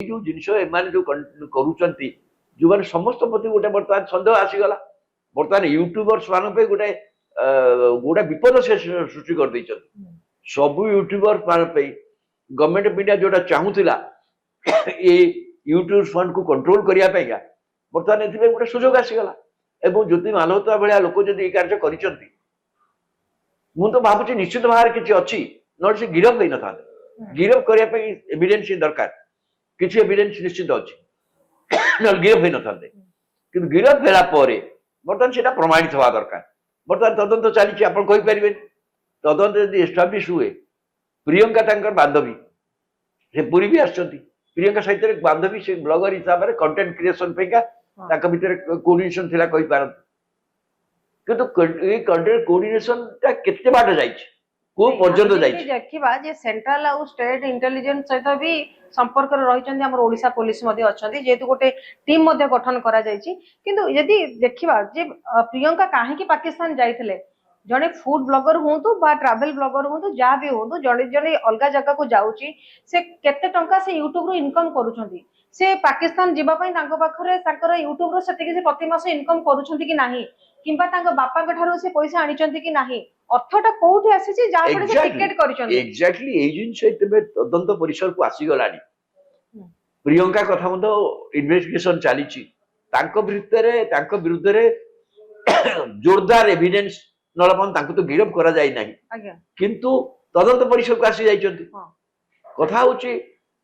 जो जिनस एम जो करुँच जो मैंने समस्त प्रति गोटे बर्तमान सन्देह आसीगला बर्तमान यूट्यूबर्स मान गोटे गोटे विपद से सृष्टि कर सब यूट्यूबर मान गवर्नमेंट ऑफ इंडिया जोटा चाहूला ये यूट्यूब फंड को कंट्रोल करने बर्तमान ए गोटे सुजोग आसीगला एवं ज्योति मालहोत्रा भाया लोक जब ये कार्य कर तो भावुँ निश्चित भाव किसी अच्छी ना से गिरफ हो था गिरफ करने एविडेंस दरकार किसी एविडेंस निश्चित अच्छी ना गिरफ हो ना कि गिरफ होला बर्तमान से प्रमाणित हवा दरकार बर्तमान तदंत चली आप तदंत यदि एस्टाब्लीश हुए प्रियंका बांधवी से पूरी भी आसती प्रियंका सहित बांधवी से ब्लॉगर हिसाब से कंटेंट क्रिएशन भितर कोऑर्डिनेशन थिला कहि पारत किंतु ए कंटेंट कोऑर्डिनेशन ता केते बाट जाईछ को पर्यंत जाईछ देखिबा जे सेंट्रल आ स्टेट इंटेलिजेंस सहित भी संपर्क रहिचंदी हमर ओडिसा पुलिस मध्ये अछंदी जेतु गोटे टीम मध्ये गठन करा जाईची किंतु यदि देखिबा जे प्रियंका काहे कि पाकिस्तान जाईथिले जने फूड ब्लॉगर होंतु बा ट्रैवल ब्लॉगर होंतु जा भी होंतु जने जने अलगा जगह को जाउची से केते टंका से यूट्यूब रो इनकम करूछंती से पाकिस्तान जीवा पई तांको पाखरे तांकर यूट्यूब रो सेते से प्रति मास इनकम करूछंती कि नाही किंबा तांको बापा के ठारो से पैसा आनिचंती कि नाही अर्थटा कोठी आसी छी जा पड़े से टिकट करिचंती एग्जैक्टली ए जिन से तबे तदंत परिसर को आसी गलानी प्रियंका कथा मतो इन्वेस्टिगेशन चली छी तांको विरुद्ध रे जोरदार एविडेंस नलपन तांको तो गिरफ करा जाई नाही आज्ञा किंतु तदंत परिसर को आसी जाइचंती कथा होची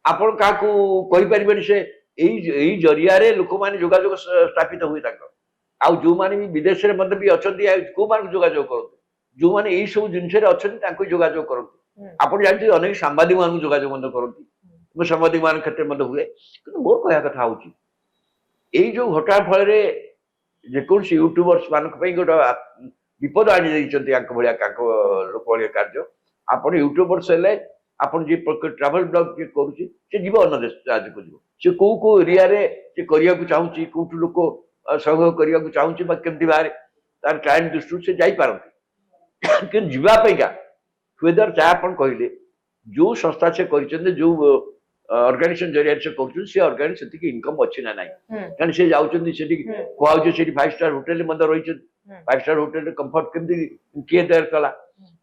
आपण का को कहि परिबेन से एई जरिया रे लोक माने जोगाजोग स्थापित हुई ताको आ जो माने भी विदेश रे मते भी अछंती को मान जोगाजोग करत जो माने एई सब जिंस रे अछंती ताको जोगाजोग करत आपण जानती अनेक सांबादिक मान जोगाजोग मते करत मो सांबादिक मान क्षेत्र मते हुए किंतु मोर कहया कथा होची एई जो घटा फल रे जे कोन यूट्यूबर्स मान पई गोटा विपद आनी दैचंती आक भलिया काक लोक भलिया कार्य आपण यूट्यूबर्स हेले आपण जे ट्रैवल ब्लॉग जे करूची से जीव अन्य देश राज्य को जीव से को एरिया रे से करिया को चाहूची कोठु लोक सहयोग करिया को चाहूची बा केमती बारे तार क्लाइंट दृष्टि से जाई पारंती कि जीवा पैगा वेदर चा आपण कहिले जो संस्था से करिचंदे जो ऑर्गेनाइजेशन जरिया से करूची से ऑर्गेनाइजेशन सेति इनकम अछि ना नाही कारण से जाउचंदी सेति कोआउ जे सेति 5 स्टार होटल में मदर रहिछ 5 स्टार होटल कंफर्ट केमती के देर कला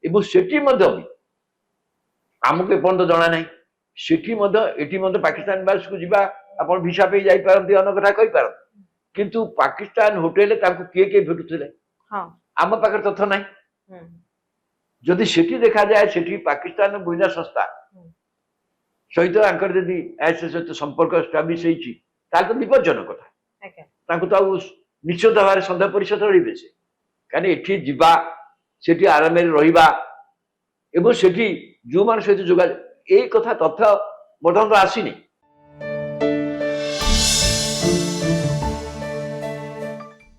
एबो सेति मदर आमको एपर्यंत जना ना एटी पाकिस्तान बास को जीवा आप भिसा पे जाई पारंती अन कथा कहि पारत किंतु पाकिस्तान होटल ताको के भेटुथिले आम पाखर तथ्य नाही जदि सेठी देखा जाए सेठी पाकिस्तान गुइना संस्था सहित आंकर जदि ऐसे सहित संपर्क एस्टाब्लिश होईची ताल तो विपज्जनक कथा ताको तो निश्चित भाव सन्देह परिषद रहिबे से कारण एठी जीवा सेठी आराम रे रहिबा एवं सेठी जो मान सहित जोगा ए कथा तथ्य बर्तमान तो आसीनी